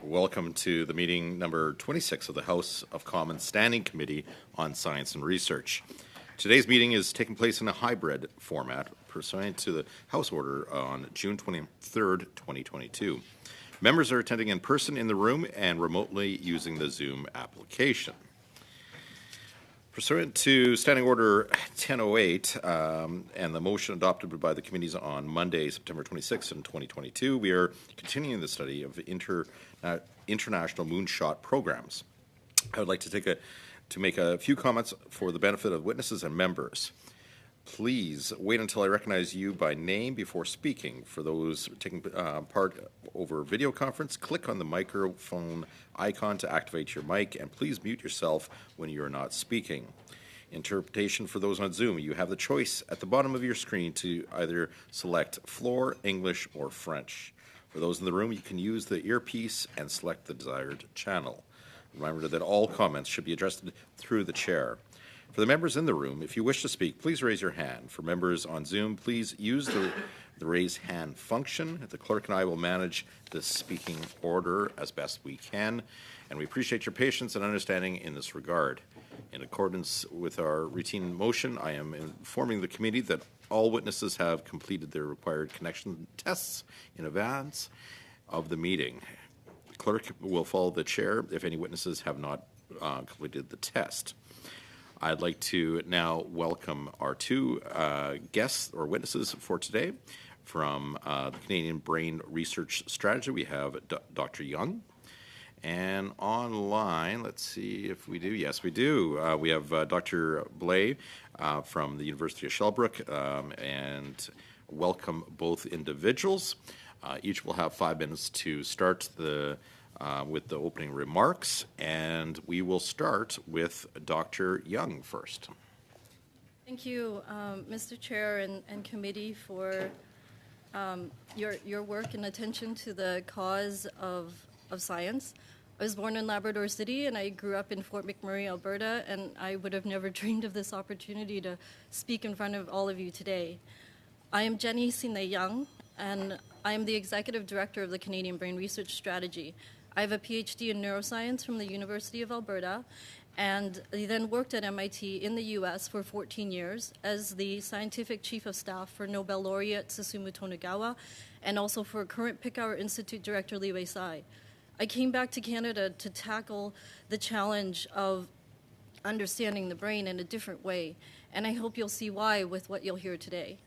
Welcome to the meeting number 26 of the House of Commons Standing Committee on Science and Research. Today's meeting is taking place in a hybrid format pursuant to the House Order on June 23rd, 2022. Members are attending in person in the room and remotely using the Zoom application. Pursuant to Standing Order 1008 and the motion adopted by the committees on Monday, September 26, 2022, we are continuing the study of international moonshot programs. I would like to make a few comments for the benefit of witnesses and members. Please wait until I recognize you by name before speaking. For those taking part over video conference, click on the microphone icon to activate your mic, and please mute yourself when you are not speaking. Interpretation for those on Zoom, you have the choice at the bottom of your screen to either select Floor, English, or French. For those in the room, you can use the earpiece and select the desired channel. Remember that all comments should be addressed through the chair. For the members in the room, if you wish to speak, please raise your hand. For members on Zoom, please use the raise hand function. The clerk and I will manage the speaking order as best we can, and we appreciate your patience and understanding in this regard. In accordance with our routine motion, I am informing the committee that all witnesses have completed their required connection tests in advance of the meeting. The clerk will follow the chair if any witnesses have not completed the test. I'd like to now welcome our two guests or witnesses for today. From the Canadian Brain Research Strategy, we have Dr. Young. And online, let's see if we do. Yes, we do. We have Dr. Blais from the University of Sherbrooke, and welcome both individuals. Each will have 5 minutes to start with the opening remarks, and we will start with Dr. Young first. Thank you, Mr. Chair and committee, for your work and attention to the cause of science. I was born in Labrador City, and I grew up in Fort McMurray, Alberta, and I would have never dreamed of this opportunity to speak in front of all of you today. I am Jenny Sine Young, and I am the Executive Director of the Canadian Brain Research Strategy. I have a PhD in neuroscience from the University of Alberta, and I then worked at MIT in the US for 14 years as the Scientific Chief of Staff for Nobel laureate Susumu Tonegawa, and also for current Picower Institute Director Li Weisai. I came back to Canada to tackle the challenge of understanding the brain in a different way, and I hope you'll see why with what you'll hear today.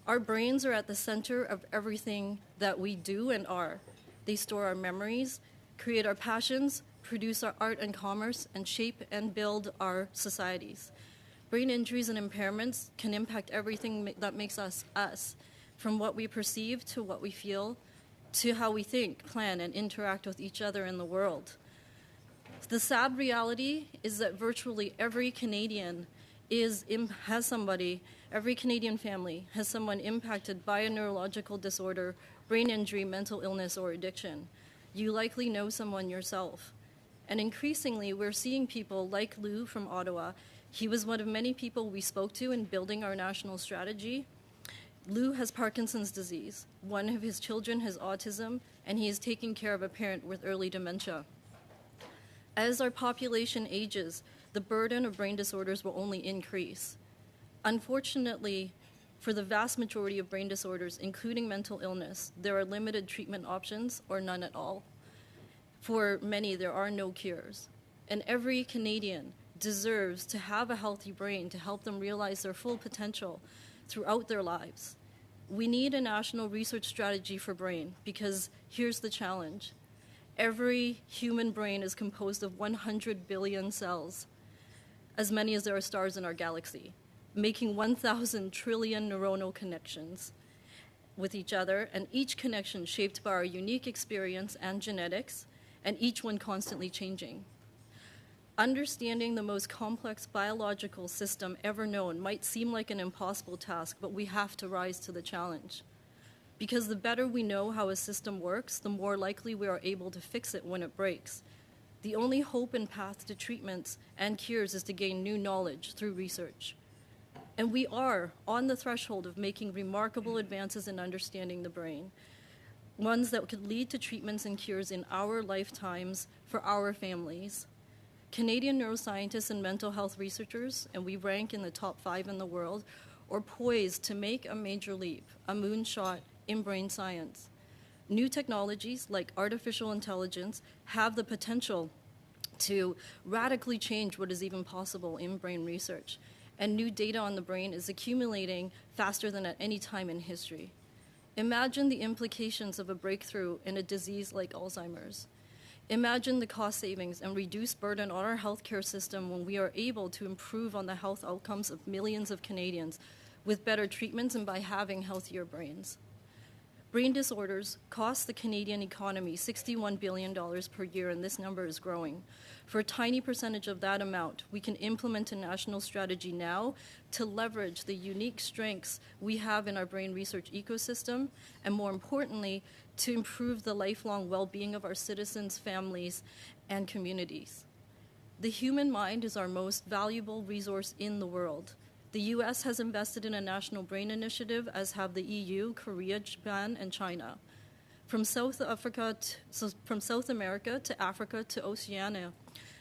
Our brains are at the center of everything that we do and are. They store our memories, create our passions, produce our art and commerce, and shape and build our societies. Brain injuries and impairments can impact everything that makes us us, from what we perceive to what we feel, to how we think, plan, and interact with each other in the world. The sad reality is that virtually every Canadian every Canadian family has someone impacted by a neurological disorder, brain injury, mental illness, or addiction. You likely know someone yourself. And increasingly, we're seeing people like Lou from Ottawa. He was one of many people we spoke to in building our national strategy. Lou has Parkinson's disease. One of his children has autism, and he is taking care of a parent with early dementia. As our population ages, the burden of brain disorders will only increase. Unfortunately, for the vast majority of brain disorders, including mental illness, there are limited treatment options or none at all. For many, there are no cures. And every Canadian deserves to have a healthy brain to help them realize their full potential throughout their lives. We need a national research strategy for brain because here's the challenge. Every human brain is composed of 100 billion cells, as many as there are stars in our galaxy, making 1,000 trillion neuronal connections with each other, and each connection shaped by our unique experience and genetics, and each one constantly changing. Understanding the most complex biological system ever known might seem like an impossible task, but we have to rise to the challenge. Because the better we know how a system works, the more likely we are able to fix it when it breaks. The only hope and path to treatments and cures is to gain new knowledge through research. And we are on the threshold of making remarkable advances in understanding the brain. ones that could lead to treatments and cures in our lifetimes for our families. Canadian neuroscientists and mental health researchers, and we rank in the top 5 in the world, are poised to make a major leap, a moonshot in brain science. New technologies like artificial intelligence have the potential to radically change what is even possible in brain research. And new data on the brain is accumulating faster than at any time in history. Imagine the implications of a breakthrough in a disease like Alzheimer's. Imagine the cost savings and reduced burden on our healthcare system when we are able to improve on the health outcomes of millions of Canadians with better treatments and by having healthier brains. Brain disorders cost the Canadian economy $61 billion per year, and this number is growing. For a tiny percentage of that amount, we can implement a national strategy now to leverage the unique strengths we have in our brain research ecosystem, and more importantly, to improve the lifelong well-being of our citizens, families, and communities. The human mind is our most valuable resource in the world. The US has invested in a national brain initiative, as have the EU, Korea, Japan, and China. From South America to Africa to Oceania,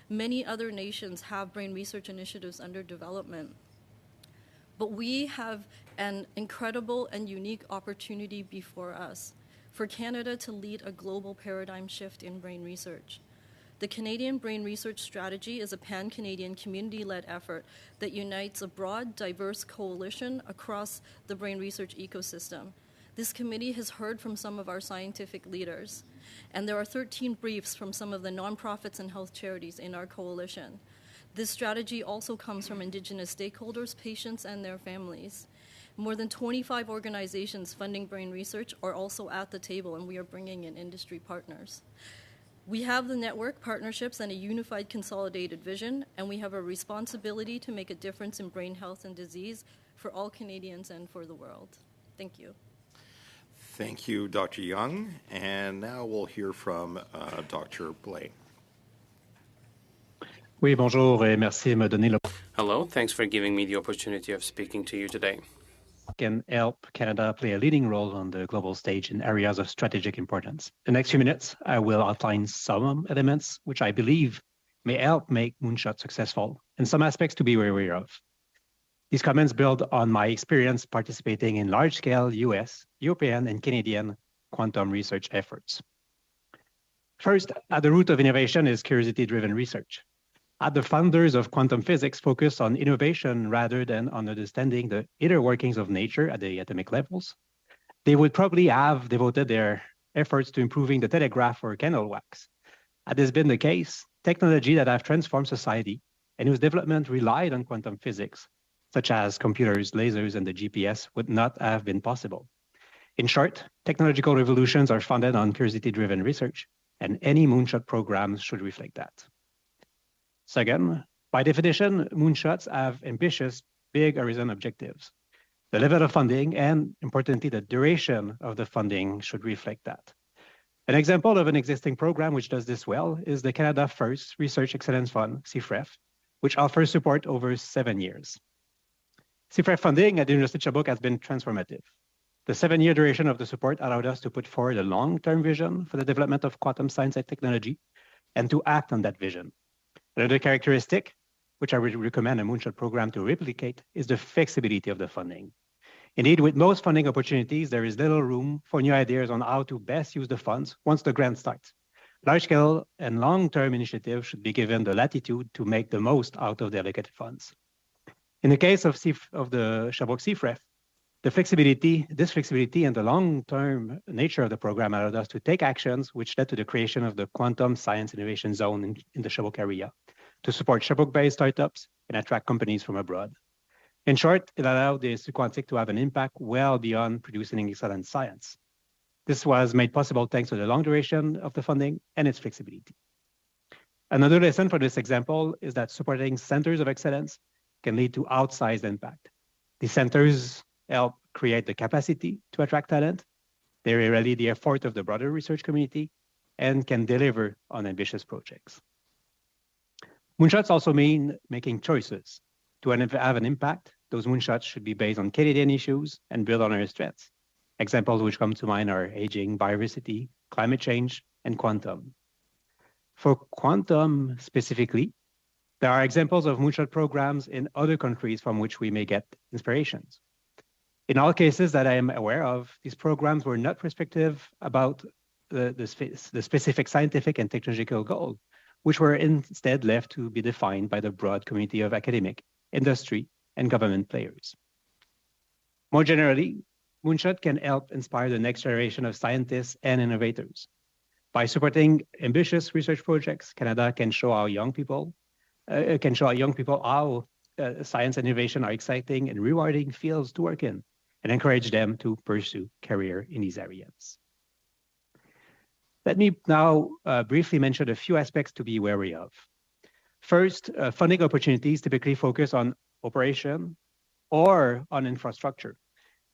many other nations have brain research initiatives under development. But we have an incredible and unique opportunity before us for Canada to lead a global paradigm shift in brain research. The Canadian Brain Research Strategy is a pan-Canadian community-led effort that unites a broad, diverse coalition across the brain research ecosystem. This committee has heard from some of our scientific leaders, and there are 13 briefs from some of the nonprofits and health charities in our coalition. This strategy also comes from Indigenous stakeholders, patients, and their families. More than 25 organizations funding brain research are also at the table, and we are bringing in industry partners. We have the network, partnerships, and a unified consolidated vision, and we have a responsibility to make a difference in brain health and disease for all Canadians and for the world. Thank you. Thank you, Dr. Young. And now we'll hear from Dr. Blais. Oui, bonjour et merci de me donner l'opportunité. Hello, thanks for giving me the opportunity of speaking to you today. Can help Canada play a leading role on the global stage in areas of strategic importance. The next few minutes, I will outline some elements which I believe may help make Moonshot successful and some aspects to be aware of. These comments build on my experience participating in large-scale US, European, and Canadian quantum research efforts. First, at the root of innovation is curiosity-driven research. The founders of quantum physics focused on innovation rather than on understanding the inner workings of nature at the atomic levels. They would probably have devoted their efforts to improving the telegraph or candle wax. Had this been the case, technology that have transformed society and whose development relied on quantum physics, such as computers, lasers, and the GPS, would not have been possible. In short, technological revolutions are founded on curiosity-driven research, and any Moonshot programs should reflect that. Second, by definition, moonshots have ambitious, big horizon objectives. The level of funding and, importantly, the duration of the funding should reflect that. An example of an existing program which does this well is the Canada First Research Excellence Fund, CFREF, which offers support over 7 years. CFREF funding at the University of Sherbrooke has been transformative. The 7-year duration of the support allowed us to put forward a long-term vision for the development of quantum science and technology and to act on that vision. Another characteristic, which I would recommend a Moonshot program to replicate, is the flexibility of the funding. Indeed, with most funding opportunities, there is little room for new ideas on how to best use the funds once the grant starts. Large-scale and long-term initiatives should be given the latitude to make the most out of the allocated funds. In the case of the Sherbrooke CFREF, this flexibility and the long-term nature of the program allowed us to take actions which led to the creation of the Quantum Science Innovation Zone in the Sherbrooke area to support Sherbrooke-based startups and attract companies from abroad. In short, it allowed the Institut Quantique to have an impact well beyond producing excellent science. This was made possible thanks to the long duration of the funding and its flexibility. Another lesson for this example is that supporting centers of excellence can lead to outsized impact. These centers help create the capacity to attract talent. They rally the effort of the broader research community and can deliver on ambitious projects. Moonshots also mean making choices. To have an impact, those moonshots should be based on Canadian issues and build on our strengths. Examples which come to mind are aging, biodiversity, climate change, and quantum. For quantum specifically, there are examples of moonshot programs in other countries from which we may get inspirations. In all cases that I am aware of, these programs were not prescriptive about the specific scientific and technological goal, which were instead left to be defined by the broad community of academic, industry, and government players. More generally, Moonshot can help inspire the next generation of scientists and innovators. By supporting ambitious research projects, Canada can show our young people how science and innovation are exciting and rewarding fields to work in, and encourage them to pursue career in these areas. Let me now briefly mention a few aspects to be wary of. First, funding opportunities typically focus on operation or on infrastructure.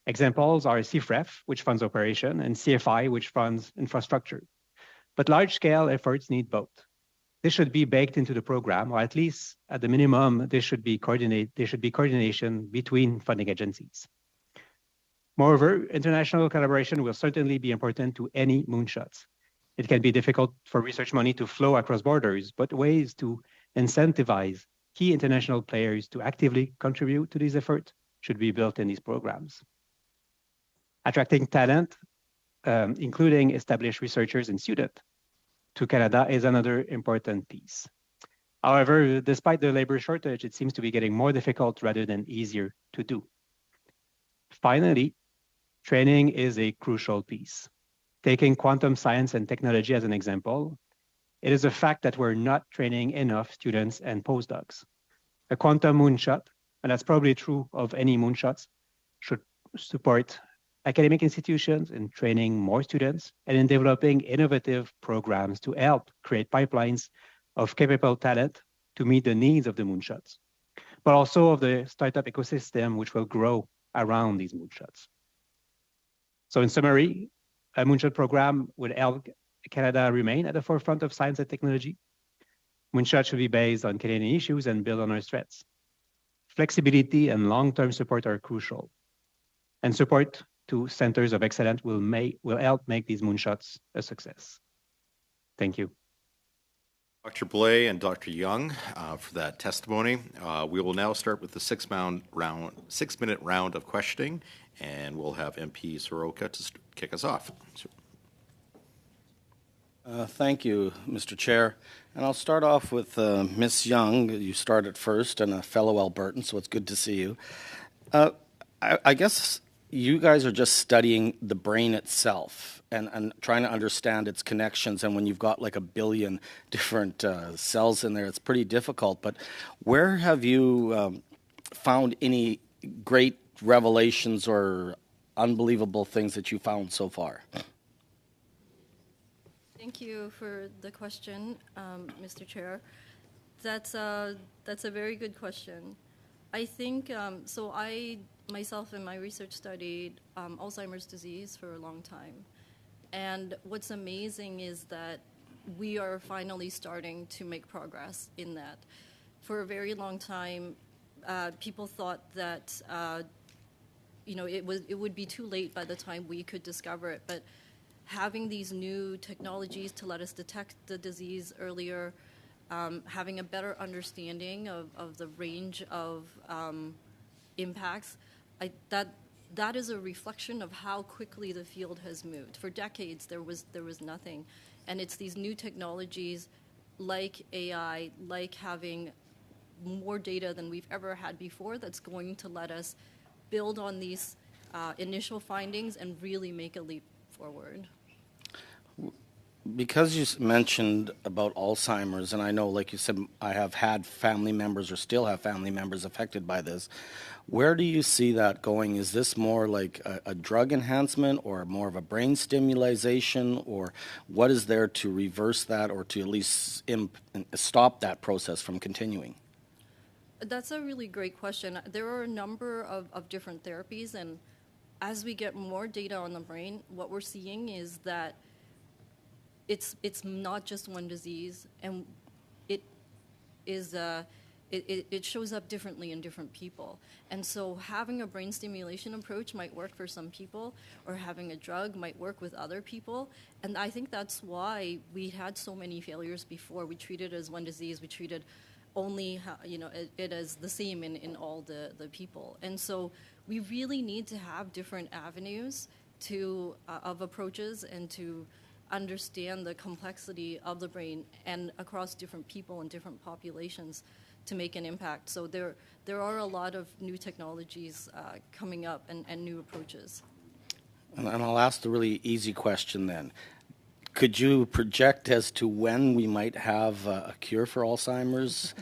Examples are CFREF, which funds operation, and CFI, which funds infrastructure. But large-scale efforts need both. This should be baked into the program, or at least at the minimum, there should be coordination between funding agencies. Moreover, international collaboration will certainly be important to any moonshots. It can be difficult for research money to flow across borders, but ways to incentivize key international players to actively contribute to these efforts should be built in these programs. Attracting talent, including established researchers and students, to Canada is another important piece. However, despite the labor shortage, it seems to be getting more difficult rather than easier to do. Finally, training is a crucial piece. Taking quantum science and technology as an example, it is a fact that we're not training enough students and postdocs. A quantum moonshot, and that's probably true of any moonshots, should support academic institutions in training more students and in developing innovative programs to help create pipelines of capable talent to meet the needs of the moonshots, but also of the startup ecosystem which will grow around these moonshots. So in summary, a moonshot program would help Canada remain at the forefront of science and technology. Moonshot should be based on Canadian issues and build on our strengths. Flexibility and long-term support are crucial. And support to centers of excellence will help make these moonshots a success. Thank you. Dr. Blais and Dr. Young for that testimony. We will now start with the 6-minute round of questioning, and we'll have MP Soroka to kick us off. Thank you, Mr. Chair. And I'll start off with Ms. Young. You started first, and a fellow Albertan, so it's good to see you. I guess you guys are just studying the brain itself and trying to understand its connections. And when you've got like 1 billion different cells in there, it's pretty difficult. But where have you found any great revelations or unbelievable things that you found so far? Thank you for the question, Mr. Chair. That's a very good question. I think, so I myself in my research studied Alzheimer's disease for a long time. And what's amazing is that we are finally starting to make progress in that. For a very long time, people thought that it would be too late by the time we could discover it. But having these new technologies to let us detect the disease earlier, having a better understanding of the range of impacts, that is a reflection of how quickly the field has moved. For decades, there was nothing. And it's these new technologies like AI, like having more data than we've ever had before, that's going to let us build on these initial findings and really make a leap forward. Because you mentioned about Alzheimer's, and I know, like you said, I have had family members or still have family members affected by this. Where do you see that going? Is this more like a drug enhancement or more of a brain stimulation, or what is there to reverse that or to at least stop that process from continuing? That's a really great question. There are a number of different therapies, and as we get more data on the brain, what we're seeing is that it's not just one disease, and it is it shows up differently in different people. And so having a brain stimulation approach might work for some people, or having a drug might work with other people. And I think that's why we had so many failures before. We treated it as one disease. We treated only, it as the same in all the people. And so we really need to have different avenues of approaches and to understand the complexity of the brain and across different people and different populations to make an impact. So there are a lot of new technologies coming up and new approaches. And I'll ask the really easy question then. Could you project as to when we might have a cure for Alzheimer's?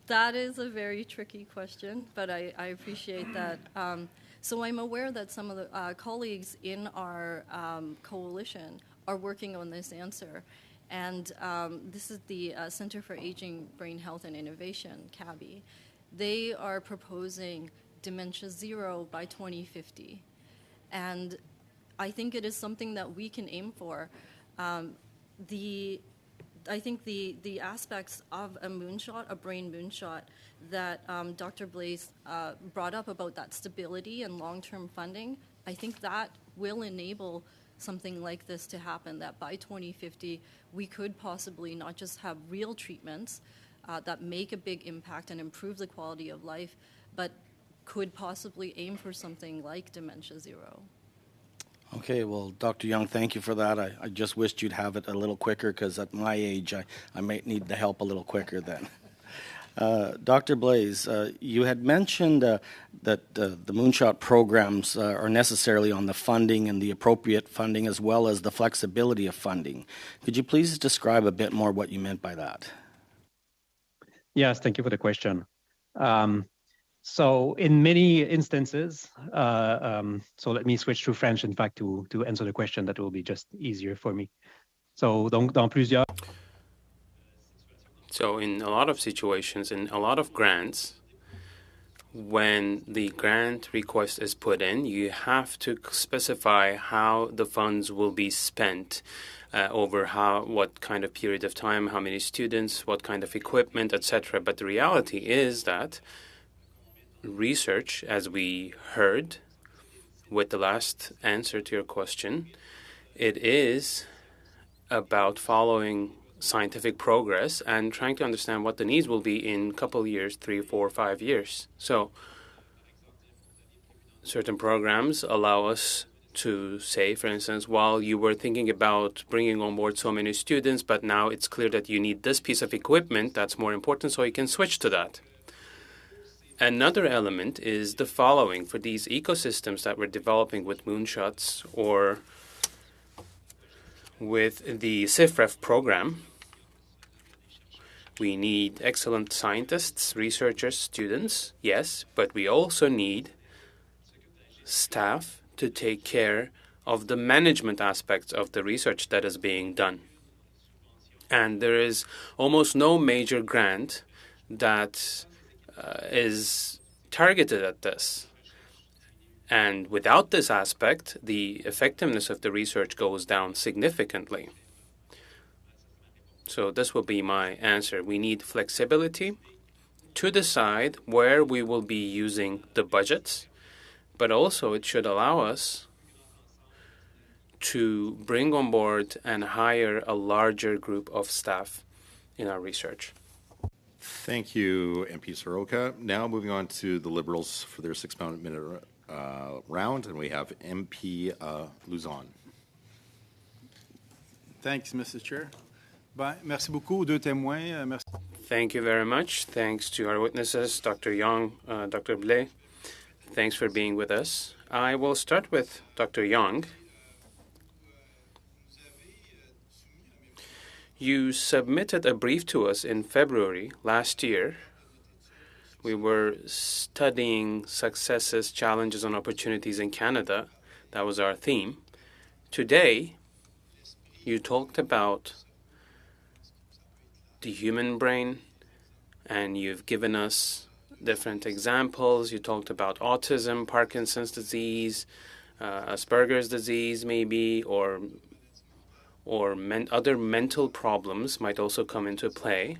That is a very tricky question, but I appreciate that. So I'm aware that some of the colleagues in our coalition are working on this answer. And this is the Center for Aging, Brain Health and Innovation, CABI. They are proposing dementia zero by 2050. And I think it is something that we can aim for. I think the aspects of a moonshot, a brain moonshot, that Dr. Blaise brought up about that stability and long-term funding, I think that will enable something like this to happen, that by 2050 we could possibly not just have real treatments that make a big impact and improve the quality of life, but could possibly aim for something like dementia zero. Okay, well, Dr. Young, thank you for that. I just wished you'd have it a little quicker, because at my age, I might need the help a little quicker then. Dr. Blaise, you had mentioned that the Moonshot programs are necessarily on the funding and the appropriate funding, as well as the flexibility of funding. Could you please describe a bit more what you meant by that? Yes, thank you for the question. So in many instances, so let me switch to French, in fact, to answer the question. That will be just easier for me. So, donc, dans plusieurs... So in a lot of situations, in a lot of grants, when the grant request is put in, you have to specify how the funds will be spent over what kind of period of time, how many students, what kind of equipment, etc. But the reality is that research, as we heard with the last answer to your question, it is about following scientific progress and trying to understand what the needs will be in a couple of years, 3, 4, 5 years. So certain programs allow us to say, for instance, while you were thinking about bringing on board so many students, but now it's clear that you need this piece of equipment that's more important, so you can switch to that. Another element is the following. For these ecosystems that we're developing with moonshots or with the CIFREF program, we need excellent scientists, researchers, students, yes, but we also need staff to take care of the management aspects of the research that is being done. And there is almost no major grant that is targeted at this. And without this aspect, the effectiveness of the research goes down significantly. So this will be my answer. We need flexibility to decide where we will be using the budgets, but also it should allow us to bring on board and hire a larger group of staff in our research. Thank you, MP Soroka. Now moving on to the Liberals for their 6-minute round, and we have MP Luzon. Thanks, Mr. Chair. Merci beaucoup aux deux témoins. Merci. Thank you very much. Thanks to our witnesses, Dr. Young, Dr. Blaise. Thanks for being with us. I will start with Dr. Young. You submitted a brief to us in February last year. We were studying successes, challenges, and opportunities in Canada. That was our theme. Today, you talked about the human brain, and you've given us different examples. You talked about autism, Parkinson's disease, Asperger's disease maybe, or other mental problems might also come into play.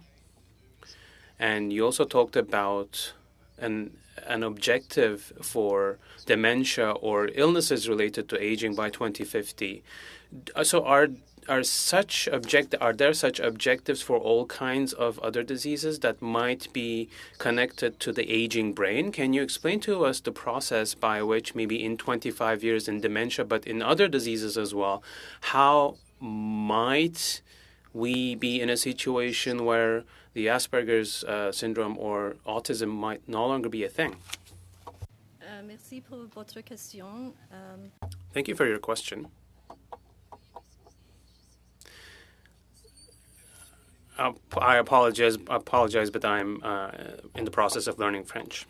And you also talked about an objective for dementia or illnesses related to aging by 2050. So are there such objectives for all kinds of other diseases that might be connected to the aging brain? Can you explain to us the process by which maybe in 25 years in dementia, but in other diseases as well, how might we be in a situation where the Asperger's syndrome or autism might no longer be a thing? Merci pour votre question. Thank you for your question. I apologize, but I'm in the process of learning French.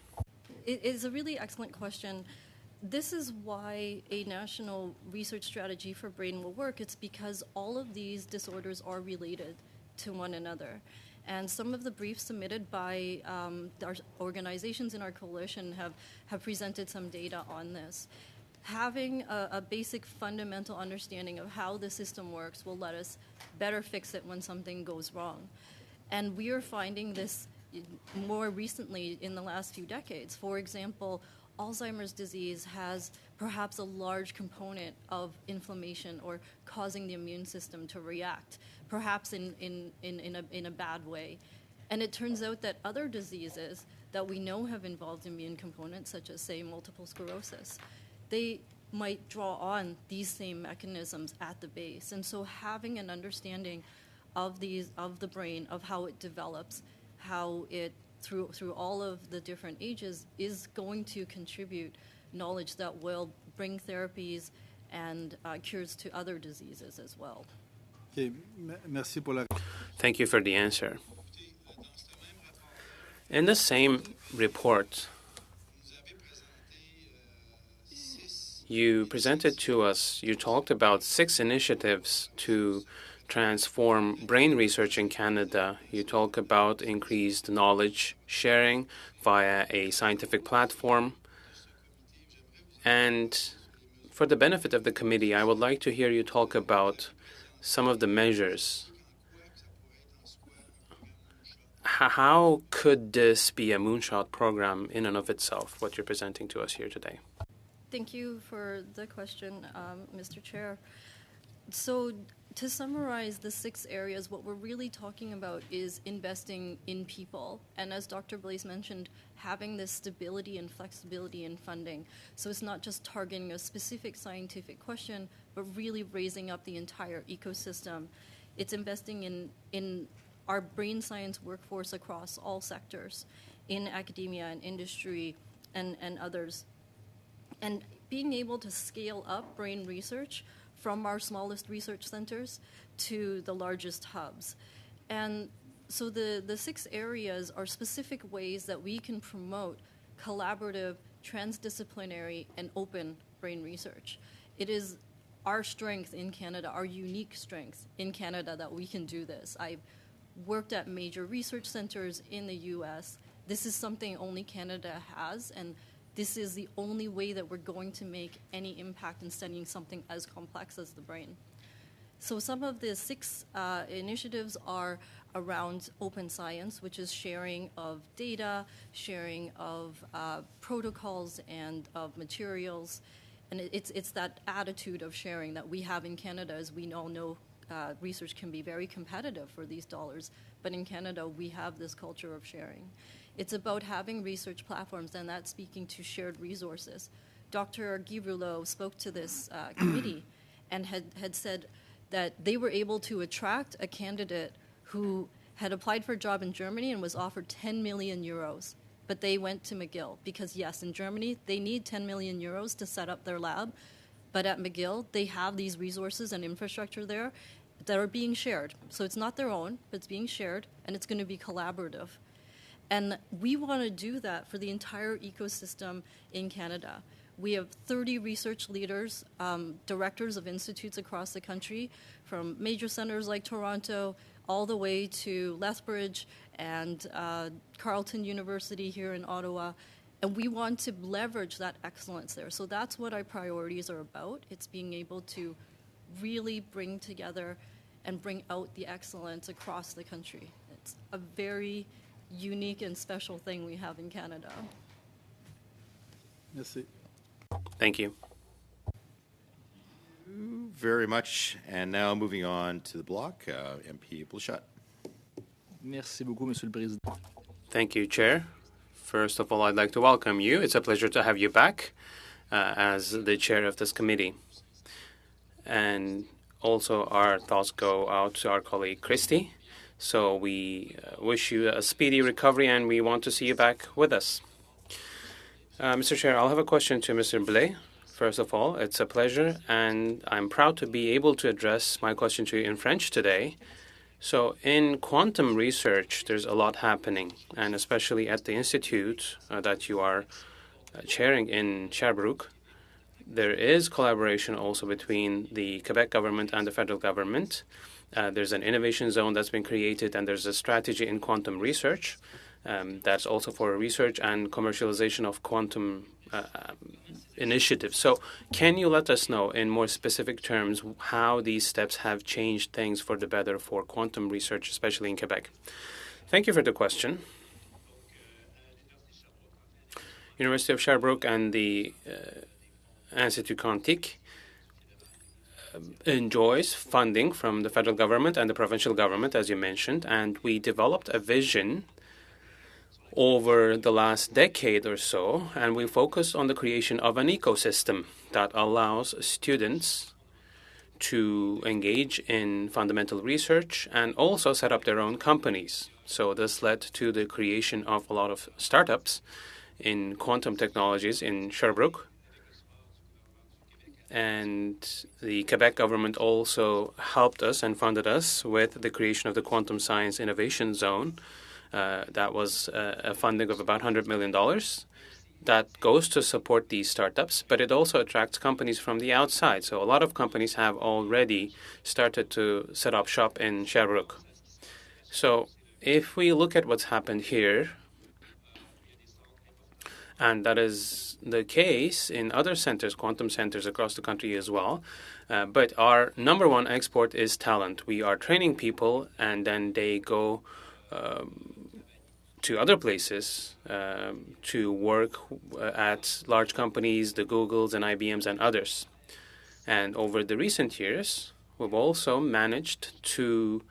It is a really excellent question. This is why a national research strategy for brain will work. It's because all of these disorders are related to one another. And some of the briefs submitted by our organizations in our coalition have presented some data on this. Having a basic fundamental understanding of how the system works will let us better fix it when something goes wrong. And we are finding this more recently in the last few decades. For example, Alzheimer's disease has perhaps a large component of inflammation or causing the immune system to react, perhaps in a bad way. And it turns out that other diseases that we know have involved immune components, such as, say, multiple sclerosis, they might draw on these same mechanisms at the base. And so having an understanding of the brain, of how it develops, how it through all of the different ages is going to contribute knowledge that will bring therapies and cures to other diseases as well. Okay. Merci pour la... Thank you for the answer. In the same report, you presented to us, you talked about 6 initiatives to transform brain research in Canada. You talk about increased knowledge sharing via a scientific platform. And for the benefit of the committee, I would like to hear you talk about some of the measures. How could this be a moonshot program in and of itself, what you're presenting to us here today? Thank you for the question, Mr. Chair. So to summarize the 6 areas, what we're really talking about is investing in people. And as Dr. Blaise mentioned, having this stability and flexibility in funding. So it's not just targeting a specific scientific question, but really raising up the entire ecosystem. It's investing in our brain science workforce across all sectors, in academia and industry and others. And being able to scale up brain research from our smallest research centers to the largest hubs. And so the 6 areas are specific ways that we can promote collaborative, transdisciplinary, and open brain research. It is our strength in Canada, our unique strength in Canada, that we can do this. I've worked at major research centers in the US. This is something only Canada has, and this is the only way that we're going to make any impact in studying something as complex as the brain. So some of the 6 initiatives are around open science, which is sharing of data, sharing of protocols and of materials. And it's that attitude of sharing that we have in Canada. As we all know, research can be very competitive for these dollars. But in Canada, we have this culture of sharing. It's about having research platforms, and that's speaking to shared resources. Dr. Guy Rouleau spoke to this committee and had said that they were able to attract a candidate who had applied for a job in Germany and was offered 10 million euros. But they went to McGill because, yes, in Germany, they need 10 million euros to set up their lab. But at McGill, they have these resources and infrastructure there that are being shared. So it's not their own, but it's being shared, and it's going to be collaborative. And we want to do that for the entire ecosystem in Canada. We have 30 research leaders, directors of institutes across the country, from major centers like Toronto all the way to Lethbridge and Carleton University here in Ottawa. And we want to leverage that excellence there. So that's what our priorities are about. It's being able to really bring together and bring out the excellence across the country. It's a very unique and special thing we have in Canada. Merci. Thank you. Very much. And now moving on to the block, MP Blanchette. Merci beaucoup, Monsieur le Président. Thank you, Chair. First of all, I'd like to welcome you. It's a pleasure to have you back as the chair of this committee. And also our thoughts go out to our colleague Christy. So we wish you a speedy recovery and we want to see you back with us. Mr. Chair, I'll have a question to Mr. Blais. First of all, it's a pleasure and I'm proud to be able to address my question to you in French today. So in quantum research, there's a lot happening, and especially at the institute that you are chairing in Sherbrooke, there is collaboration also between the Quebec government and the federal government. There's an innovation zone that's been created, and there's a strategy in quantum research that's also for research and commercialization of quantum initiatives. So can you let us know in more specific terms how these steps have changed things for the better for quantum research, especially in Quebec? Thank you for the question. University of Sherbrooke and the Institut Quantique enjoys funding from the federal government and the provincial government, as you mentioned, and we developed a vision over the last decade or so, and we focused on the creation of an ecosystem that allows students to engage in fundamental research and also set up their own companies. So this led to the creation of a lot of startups in quantum technologies in Sherbrooke. And the Quebec government also helped us and funded us with the creation of the Quantum Science Innovation Zone. That was a funding of about $100 million. That goes to support these startups, but it also attracts companies from the outside. So a lot of companies have already started to set up shop in Sherbrooke. So if we look at what's happened here, and that is the case in other centers, quantum centers across the country as well. But our number one export is talent. We are training people, and then they go to other places to work at large companies, the Googles and IBMs and others. And over the recent years, we've also managed to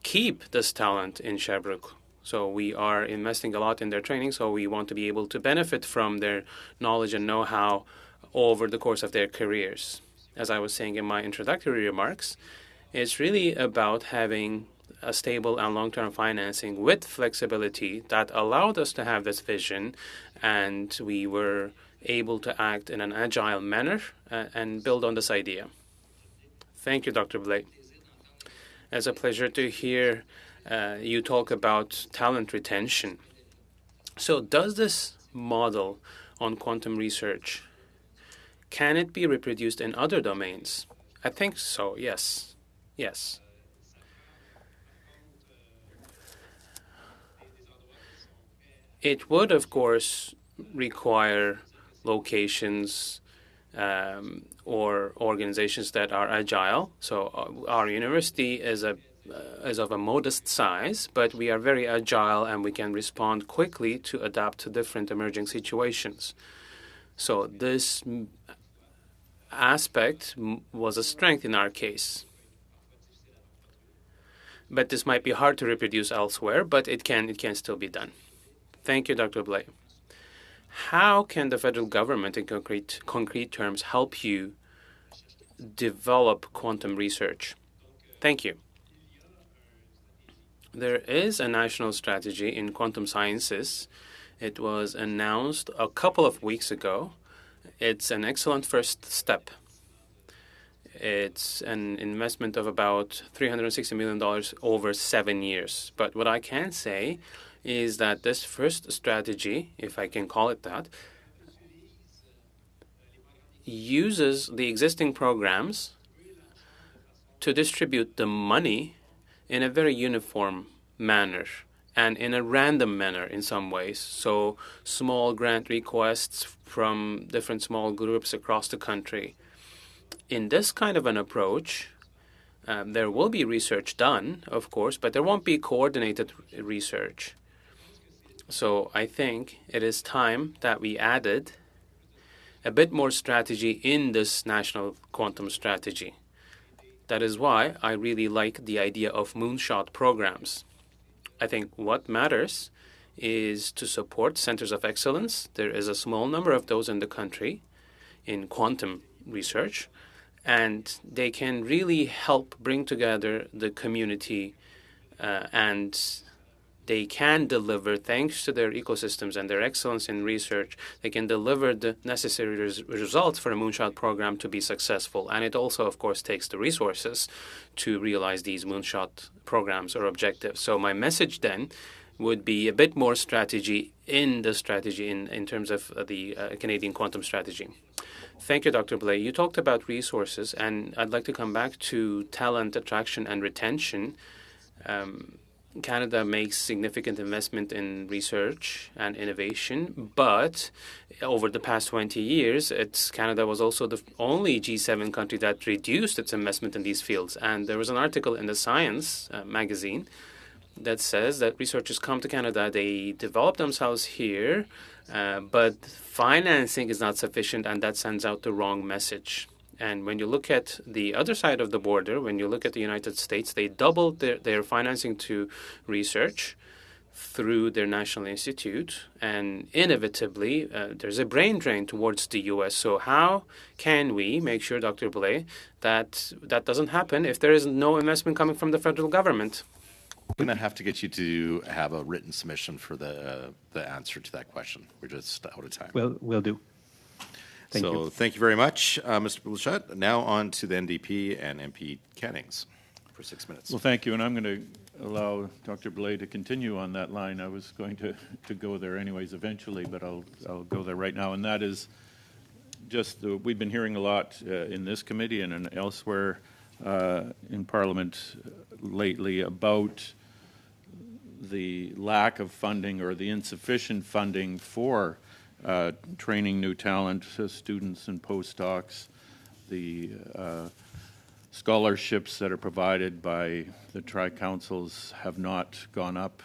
keep this talent in Sherbrooke. So we are investing a lot in their training, so we want to be able to benefit from their knowledge and know-how over the course of their careers. As I was saying in my introductory remarks, it's really about having a stable and long-term financing with flexibility that allowed us to have this vision, and we were able to act in an agile manner and build on this idea. Thank you, Dr. Blais. It's a pleasure to hear you talk about talent retention. So does this model on quantum research, can it be reproduced in other domains? I think so, yes. Yes. It would, of course, require locations or organizations that are agile. So our university is of a modest size, but we are very agile and we can respond quickly to adapt to different emerging situations. So this aspect was a strength in our case. But this might be hard to reproduce elsewhere, but it can still be done. Thank you, Dr. Blais. How can the federal government in concrete terms help you develop quantum research? Thank you. There is a national strategy in quantum sciences. It was announced a couple of weeks ago. It's an excellent first step. It's an investment of about $360 million over 7 years. But what I can say is that this first strategy, if I can call it that, uses the existing programs to distribute the money in a very uniform manner and in a random manner in some ways. So small grant requests from different small groups across the country. In this kind of an approach, there will be research done, of course, but there won't be coordinated research. So I think it is time that we added a bit more strategy in this national quantum strategy. That is why I really like the idea of moonshot programs. I think what matters is to support centers of excellence. There is a small number of those in the country in quantum research, and they can really help bring together the community, and they can deliver, thanks to their ecosystems and their excellence in research, they can deliver the necessary results for a moonshot program to be successful. And it also, of course, takes the resources to realize these moonshot programs or objectives. So my message then would be a bit more strategy in the strategy in terms of the Canadian quantum strategy. Thank you, Dr. Blais. You talked about resources, and I'd like to come back to talent attraction and retention. Canada makes significant investment in research and innovation, but over the past 20 years, Canada was also the only G7 country that reduced its investment in these fields. And there was an article in the Science magazine that says that researchers come to Canada, they develop themselves here, but financing is not sufficient, and that sends out the wrong message. And when you look at the other side of the border, when you look at the United States, they doubled their financing to research through their national institute, and inevitably there's a brain drain towards the U.S. So how can we make sure, Dr. Blais, that that doesn't happen if there is no investment coming from the federal government? I'm going to have to get you to have a written submission for the answer to that question. We're just out of time. Will do. Thank you. Thank you very much, Mr. Bouchette. Now on to the NDP and MP Cannings for 6 minutes. Well, thank you, and I'm going to allow Dr. Blais to continue on that line. I was going to go there anyways eventually, but I'll go there right now, and that is just we've been hearing a lot in this committee and elsewhere in Parliament lately about the lack of funding or the insufficient funding for training new talent, students and postdocs, the scholarships that are provided by the tri-councils have not gone up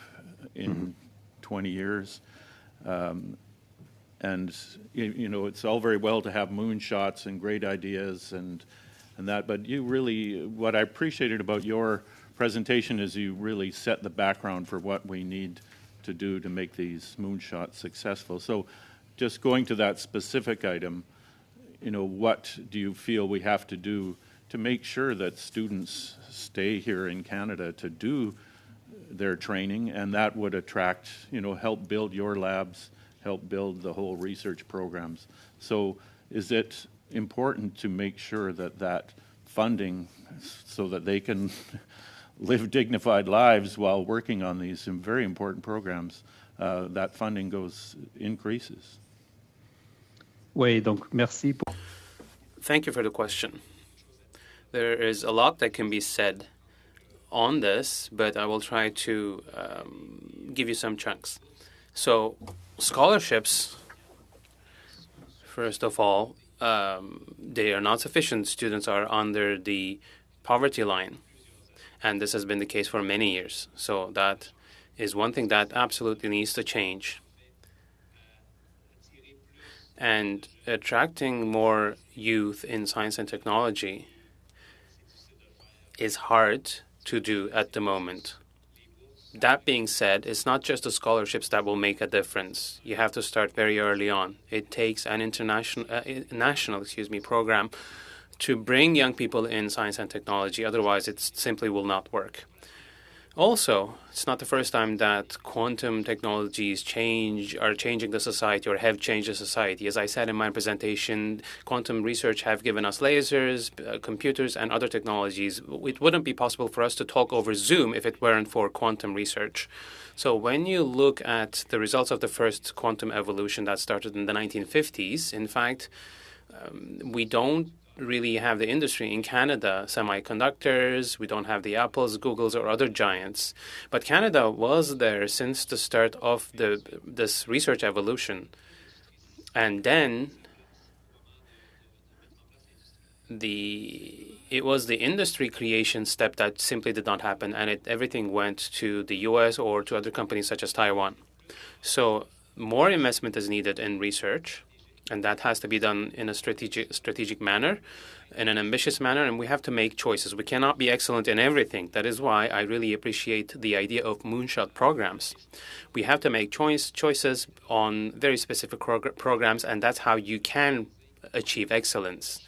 in 20 years. And, you know, it's all very well to have moonshots and great ideas and that, but you really, what I appreciated about your presentation is you really set the background for what we need to do to make these moonshots successful. So just going to that specific item, you know, what do you feel we have to do to make sure that students stay here in Canada to do their training, and that would attract, you know, help build your labs, help build the whole research programs. So is it important to make sure that that funding, so that they can live dignified lives while working on these very important programs, that funding increases? Oui, donc merci. Thank you for the question. There is a lot that can be said on this, but I will try to give you some chunks. So scholarships, first of all, they are not sufficient. Students are under the poverty line, and this has been the case for many years. So that is one thing that absolutely needs to change. And attracting more youth in science and technology is hard to do at the moment. That being said, it's not just the scholarships that will make a difference. You have to start very early on. It takes an national program to bring young people in science and technology. Otherwise, it simply will not work. Also, it's not the first time that quantum technologies are changing the society or have changed the society. As I said in my presentation, quantum research have given us lasers, computers, and other technologies. It wouldn't be possible for us to talk over Zoom if it weren't for quantum research. So when you look at the results of the first quantum evolution that started in the 1950s, in fact, we don't really have the industry in Canada, semiconductors, we don't have the Apples, Googles, or other giants. But Canada was there since the start of this research evolution. And then it was the industry creation step that simply did not happen, and everything went to the US or to other companies such as Taiwan. So more investment is needed in research, and that has to be done in a strategic manner, in an ambitious manner, and we have to make choices. We cannot be excellent in everything. That is why I really appreciate the idea of moonshot programs. We have to make choices on very specific programs, and that's how you can achieve excellence.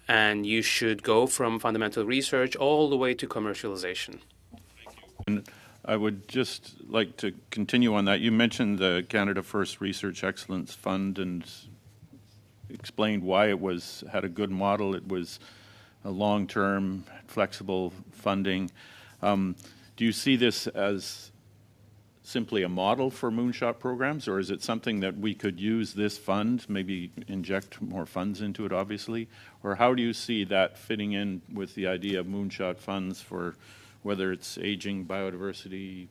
And you should go from fundamental research all the way to commercialization. And I would just like to continue on that. You mentioned the Canada First Research Excellence Fund and explained why it had a good model. It was a long-term, flexible funding. Do you see this as simply a model for moonshot programs, or is it something that we could use this fund, maybe inject more funds into it, obviously? Or how do you see that fitting in with the idea of moonshot funds for whether it's aging, biodiversity,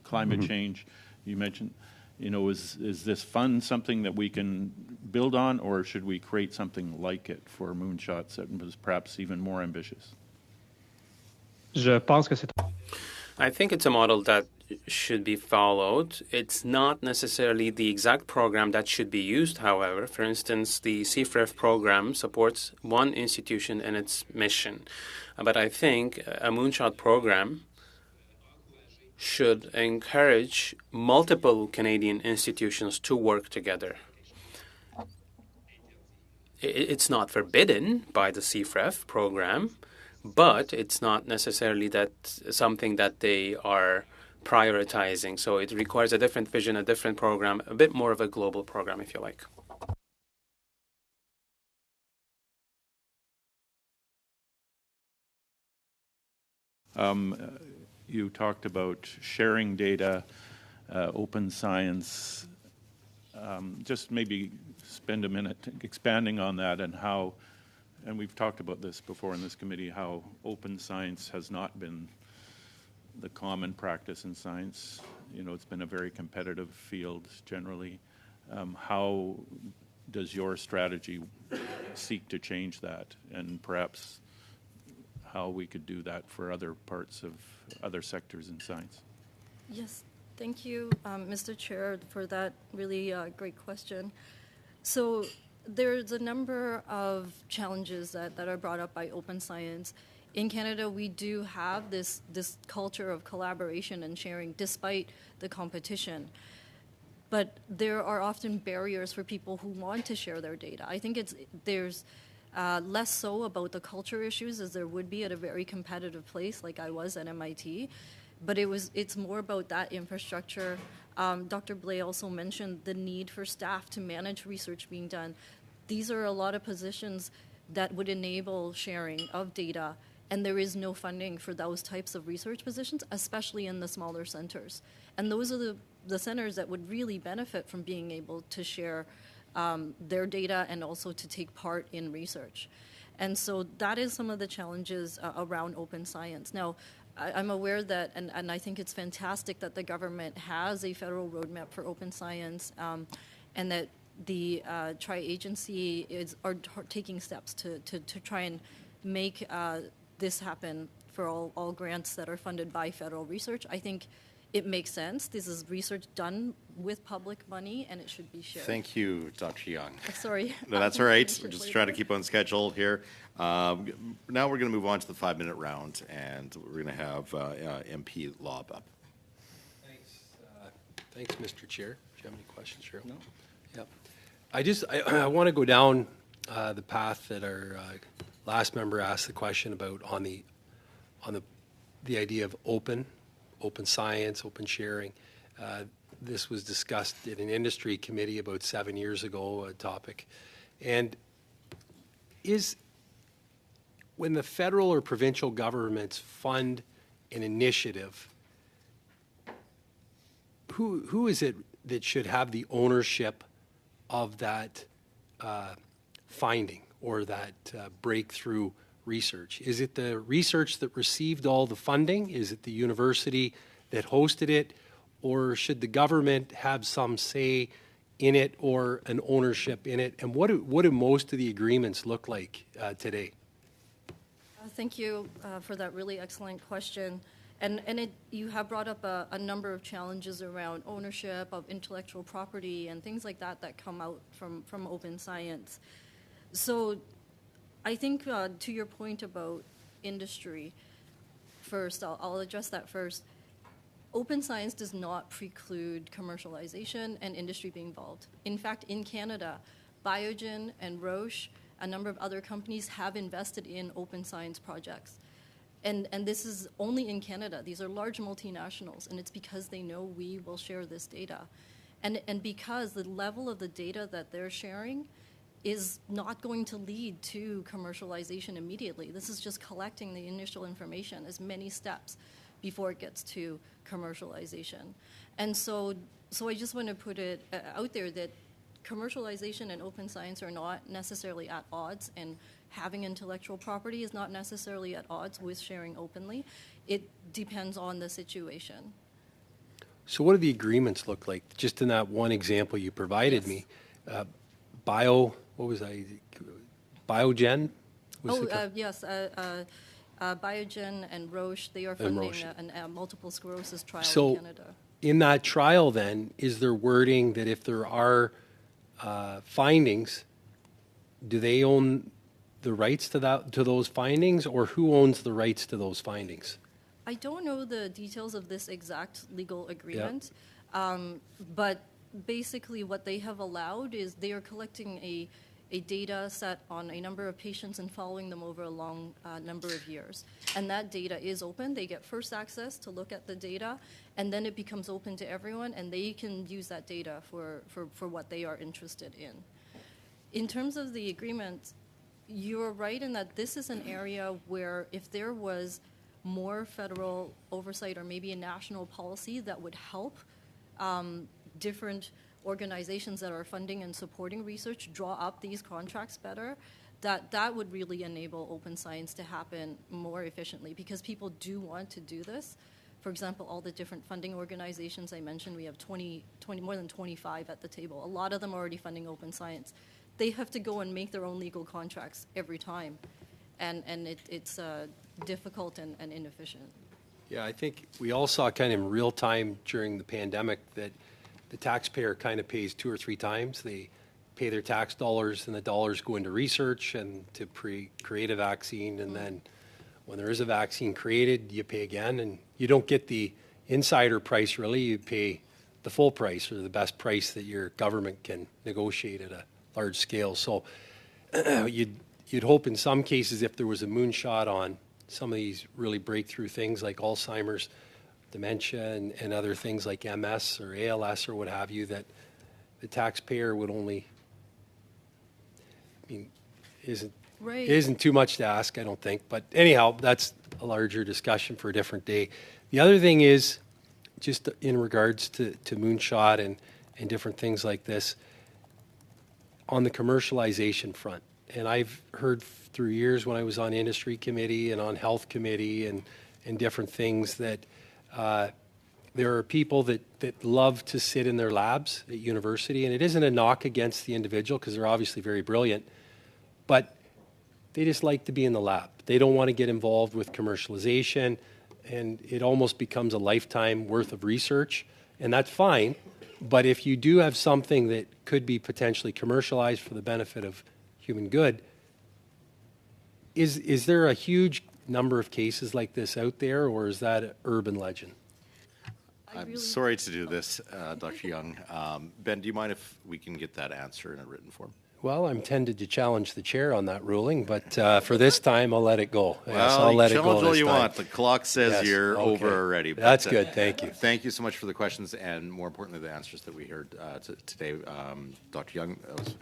climate change? You mentioned, is this fund something that we can build on, or should we create something like it for moonshots that was perhaps even more ambitious? I think it's a model that should be followed. It's not necessarily the exact program that should be used, however. For instance, the CFREF program supports one institution and its mission. But I think a moonshot program should encourage multiple Canadian institutions to work together. It's not forbidden by the CFREF program, but it's not necessarily something that they are prioritizing. So it requires a different vision, a different program, a bit more of a global program, if you like. You talked about sharing data, open science. Just maybe spend a minute expanding on that and how, and we've talked about this before in this committee, how open science has not been the common practice in science. It's been a very competitive field generally. How does your strategy seek to change that, and perhaps how we could do that for other parts of other sectors in science? Yes, thank you, Mr. Chair, for that really great question. So there's a number of challenges that are brought up by open science. In Canada, we do have this culture of collaboration and sharing despite the competition. But there are often barriers for people who want to share their data. I think there's less so about the culture issues as there would be at a very competitive place like I was at MIT. But it's more about that infrastructure. Dr. Blais also mentioned the need for staff to manage research being done. These are a lot of positions that would enable sharing of data, and there is no funding for those types of research positions, especially in the smaller centers. And those are the centers that would really benefit from being able to share their data and also to take part in research. And so that is some of the challenges around open science. Now, I'm aware that, and I think it's fantastic that the government has a federal roadmap for open science, and that the tri-agency are taking steps to try and make this happen for all grants that are funded by federal research. I think it makes sense. This is research done with public money, and it should be shared. Thank you, Dr. Young. Sorry. No, that's all right. We're just trying to keep on schedule here. Now we're going to move on to the 5-minute round, and we're going to have MP Lobb up. Thanks, Mr. Chair. Do you have any questions, Cheryl? No. Yep. I want to go down the path that our last member asked the question about on the idea of open science, open sharing. This was discussed in an industry committee about 7 years ago, a topic. And when the federal or provincial governments fund an initiative, who is it that should have the ownership of that finding or that breakthrough research? Is it the research that received all the funding? Is it the university that hosted it? Or should the government have some say in it or an ownership in it? And what do most of the agreements look like today? Thank you for that really excellent question. You have brought up a number of challenges around ownership of intellectual property and things like that that come out from open science. So I think to your point about industry, first, I'll address that first. Open science does not preclude commercialization and industry being involved. In fact, in Canada, Biogen and Roche, a number of other companies have invested in open science projects. And this is only in Canada. These are large multinationals, and it's because they know we will share this data. And because the level of the data that they're sharing is not going to lead to commercialization immediately. This is just collecting the initial information as many steps before it gets to commercialization. And so I just want to put it out there that commercialization and open science are not necessarily at odds, and having intellectual property is not necessarily at odds with sharing openly. It depends on the situation. So what do the agreements look like? Just in that one example you provided me, Biogen? Yes, Biogen and Roche, they are funding a multiple sclerosis trial in Canada. In that trial then, is there wording that if there are findings, do they own the rights to those findings, or who owns the rights to those findings? I don't know the details of this exact legal agreement, but basically what they have allowed is they are collecting a data set on a number of patients and following them over a long number of years. And that data is open. They get first access to look at the data, and then it becomes open to everyone, and they can use that data for what they are interested in. In terms of the agreement, you're right in that this is an area where if there was more federal oversight or maybe a national policy that would help different organizations that are funding and supporting research draw up these contracts better, that would really enable open science to happen more efficiently, because people do want to do this. For example, all the different funding organizations I mentioned, we have more than 25 at the table. A lot of them are already funding open science. They have to go and make their own legal contracts every time, and it's difficult and inefficient. Yeah, I think we all saw kind of in real time during the pandemic that the taxpayer kind of pays 2 or 3 times. They pay their tax dollars, and the dollars go into research and to create a vaccine, and then when there is a vaccine created, you pay again, and you don't get the insider price really. You pay the full price, or the best price that your government can negotiate at a large scale. So you'd hope in some cases, if there was a moonshot on some of these really breakthrough things like Alzheimer's, dementia, and other things like MS or ALS or what have you, that the taxpayer would only, isn't too much to ask, I don't think. But anyhow, that's a larger discussion for a different day. The other thing is, just in regards to moonshot and different things like this, on the commercialization front. And I've heard through years when I was on industry committee and on health committee and different things that there are people that love to sit in their labs at university, and it isn't a knock against the individual because they're obviously very brilliant, but they just like to be in the lab. They don't want to get involved with commercialization, and it almost becomes a lifetime worth of research, and that's fine. But if you do have something that could be potentially commercialized for the benefit of human good, is there a huge number of cases like this out there, or is that an urban legend? I'm sorry to do this, Dr. Young. Ben, do you mind if we can get that answer in a written form? Well, I'm tempted to challenge the chair on that ruling, but for this time, I'll let it go. Well, yes, I'll let it go challenge all you time. want. The clock says you're over already. But, that's good. Thank you. Thank you so much for the questions and, more importantly, the answers that we heard today. Dr. Young, I was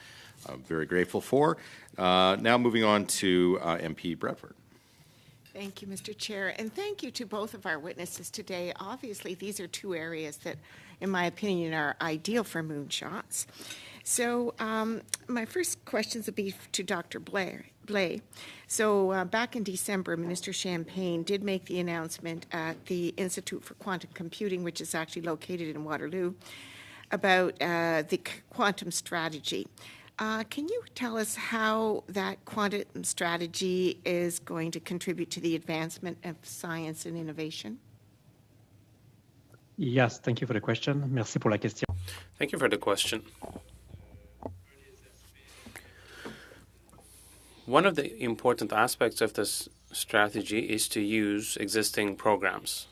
very grateful for. Now moving on to MP Bradford. Thank you, Mr. Chair, and thank you to both of our witnesses today. Obviously, these are 2 areas that, in my opinion, are ideal for moonshots. So my first questions would be to Dr. Blais. So back in December, Minister Champagne did make the announcement at the Institute for Quantum Computing, which is actually located in Waterloo, about the quantum strategy. Can you tell us how that quantum strategy is going to contribute to the advancement of science and innovation? Yes, thank you for the question. Merci pour la question. Thank you for the question. One of the important aspects of this strategy is to use existing programs.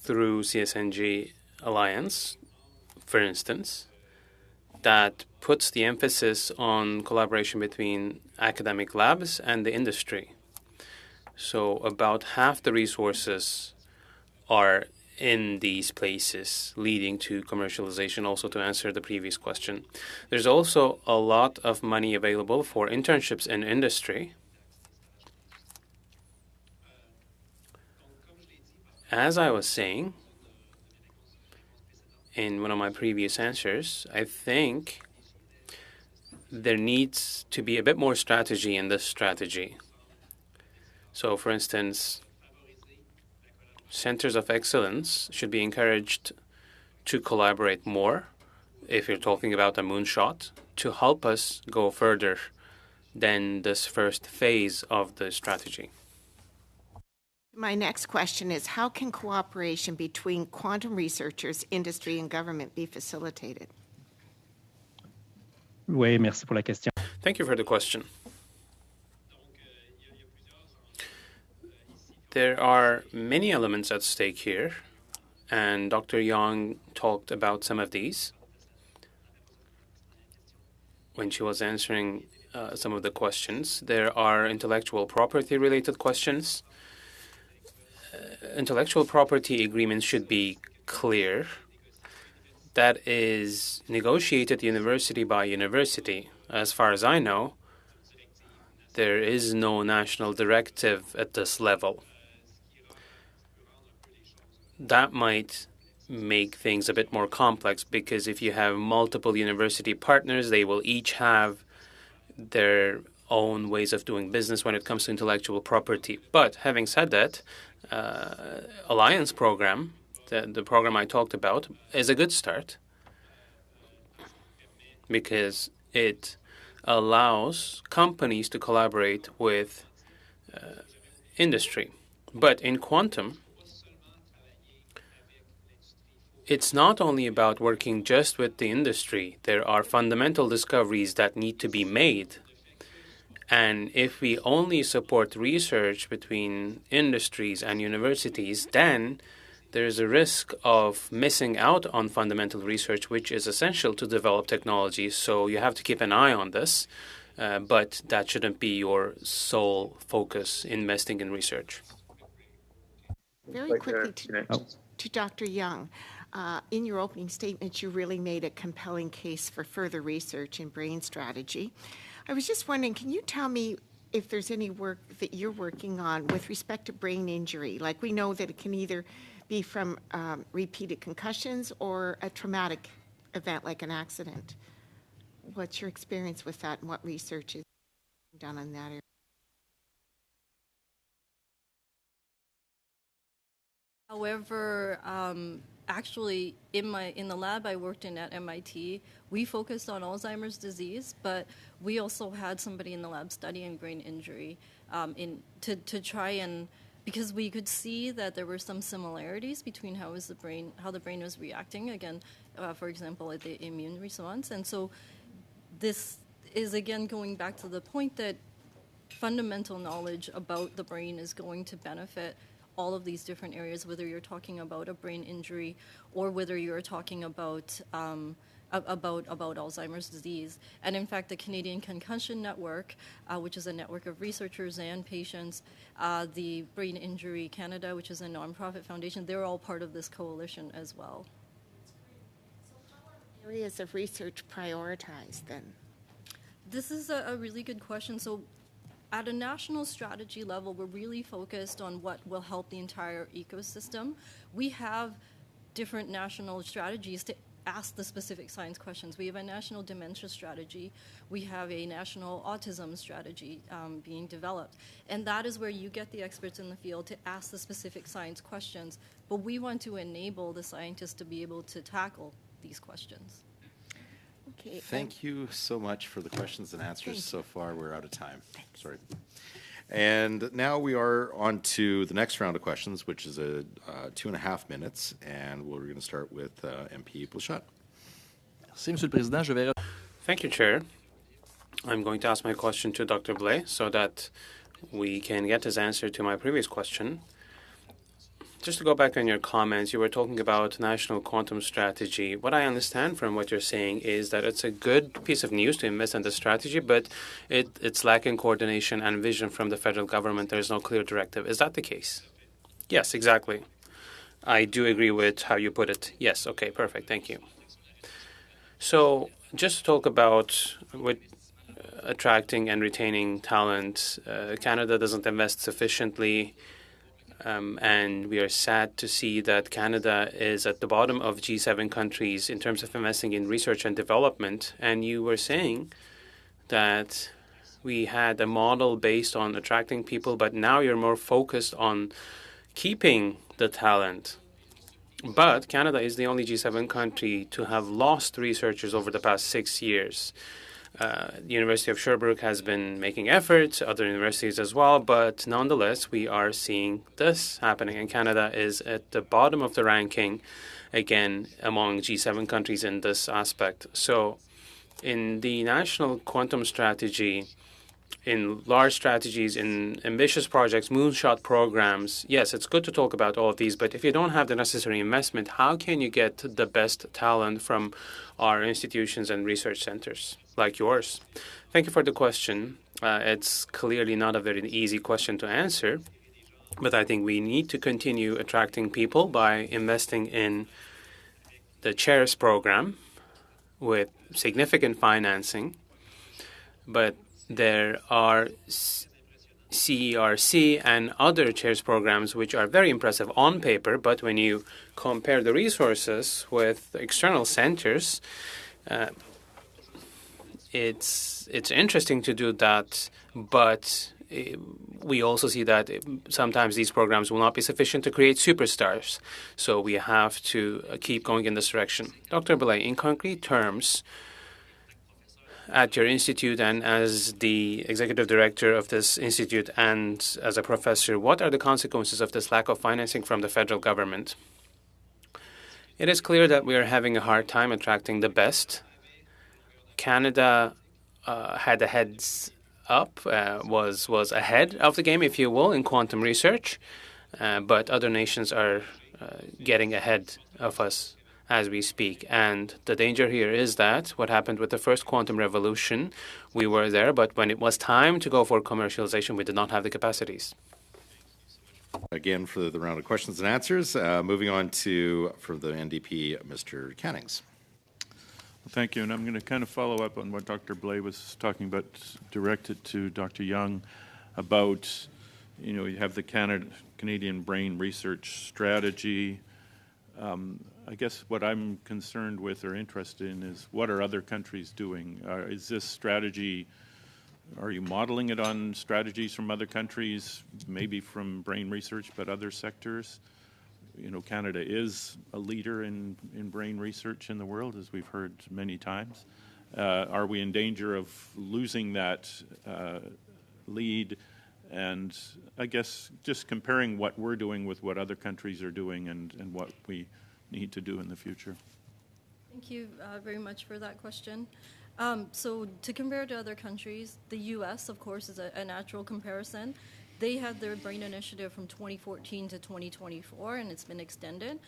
Through CSNG Alliance, for instance, that puts the emphasis on collaboration between academic labs and the industry. So about half the resources are in these places, leading to commercialization, also to answer the previous question. There's also a lot of money available for internships in industry. As I was saying in one of my previous answers, I think there needs to be a bit more strategy in this strategy. So, for instance, centers of excellence should be encouraged to collaborate more, if you're talking about a moonshot, to help us go further than this first phase of the strategy. My next question is, how can cooperation between quantum researchers, industry, and government be facilitated? Oui, merci pour la question. Thank you for the question. There are many elements at stake here, and Dr. Yang talked about some of these when she was answering some of the questions. There are intellectual property-related questions. Intellectual property agreements should be clear. That is negotiated university by university. As far as I know, there is no national directive at this level. That might make things a bit more complex, because if you have multiple university partners, they will each have their own ways of doing business when it comes to intellectual property. But having said that, Alliance program, the program I talked about, is a good start, because it allows companies to collaborate with industry. But in quantum, it's not only about working just with the industry. There are fundamental discoveries that need to be made. And if we only support research between industries and universities, then there's a risk of missing out on fundamental research, which is essential to develop technology. So you have to keep an eye on this, but that shouldn't be your sole focus, investing in research. Very quickly to Dr. Young. In your opening statement, you really made a compelling case for further research in brain strategy. I was just wondering, can you tell me if there's any work that you're working on with respect to brain injury? Like, we know that it can either be from repeated concussions or a traumatic event like an accident. What's your experience with that, and what research is done on that area? However, actually, in the lab I worked in at MIT, we focused on Alzheimer's disease, but we also had somebody in the lab studying brain injury to try and, because we could see that there were some similarities between how the brain was reacting, again, for example, at the immune response. And so this is, again, going back to the point that fundamental knowledge about the brain is going to benefit all of these different areas, whether you're talking about a brain injury or whether you're talking about Alzheimer's disease. And in fact, the Canadian Concussion Network, which is a network of researchers and patients, the Brain Injury Canada, which is a nonprofit foundation, they're all part of this coalition as well. So how are areas of research prioritized then? This is a really good question. So at a national strategy level, we're really focused on what will help the entire ecosystem. We have different national strategies to ask the specific science questions. We have a national dementia strategy. We have a national autism strategy being developed. And that is where you get the experts in the field to ask the specific science questions. But we want to enable the scientists to be able to tackle these questions. Okay. Thank you so much for the questions and answers so far. We're out of time. Sorry. And now we are on to the next round of questions, which is a 2.5 minutes, and we're going to start with MP Bouchat. Merci, Monsieur le Président. Je vais... Thank you, Chair. I'm going to ask my question to Dr. Blais so that we can get his answer to my previous question. Just to go back on your comments, you were talking about national quantum strategy. What I understand from what you're saying is that it's a good piece of news to invest in the strategy, but it's lacking coordination and vision from the federal government. There's no clear directive. Is that the case? Yes, exactly. I do agree with how you put it. Yes, okay, perfect. Thank you. So just to talk about with attracting and retaining talent, Canada doesn't invest sufficiently. And we are sad to see that Canada is at the bottom of G7 countries in terms of investing in research and development. And you were saying that we had a model based on attracting people, but now you're more focused on keeping the talent. But Canada is the only G7 country to have lost researchers over the past 6 years. The University of Sherbrooke has been making efforts, other universities as well, but nonetheless, we are seeing this happening, and Canada is at the bottom of the ranking, again, among G7 countries in this aspect. So in the national quantum strategy, in large strategies, in ambitious projects, moonshot programs, yes, it's good to talk about all of these, but if you don't have the necessary investment, how can you get the best talent from our institutions and research centers like yours? Thank you for the question. It's clearly not a very easy question to answer, but I think we need to continue attracting people by investing in the CHAIRS program with significant financing, but there are CERC and other CHAIRS programs which are very impressive on paper, but when you compare the resources with external centers, it's interesting to do that, but we also see that sometimes these programs will not be sufficient to create superstars. So we have to keep going in this direction. Dr. Blais, in concrete terms, at your institute and as the executive director of this institute and as a professor, what are the consequences of this lack of financing from the federal government? It is clear that we are having a hard time attracting the best. Canada had a heads up, was ahead of the game, if you will, in quantum research, but other nations are getting ahead of us as we speak. And the danger here is that what happened with the first quantum revolution, we were there, but when it was time to go for commercialization, we did not have the capacities. Again, for the round of questions and answers, moving on to, for the NDP, Mr. Cannings. Thank you, and I'm going to kind of follow up on what Dr. Blais was talking about, directed to Dr. Young, about, you have the Canadian Brain Research Strategy. I guess what I'm concerned with or interested in is what are other countries doing? Is this strategy, are you modeling it on strategies from other countries, maybe from brain research, but other sectors? Canada is a leader in brain research in the world, as we've heard many times. Are we in danger of losing that lead? And I guess just comparing what we're doing with what other countries are doing and what we need to do in the future. Thank you very much for that question. So to compare to other countries, the U.S., of course, is a natural comparison. They had their brain initiative from 2014 to 2024, and it's been extended.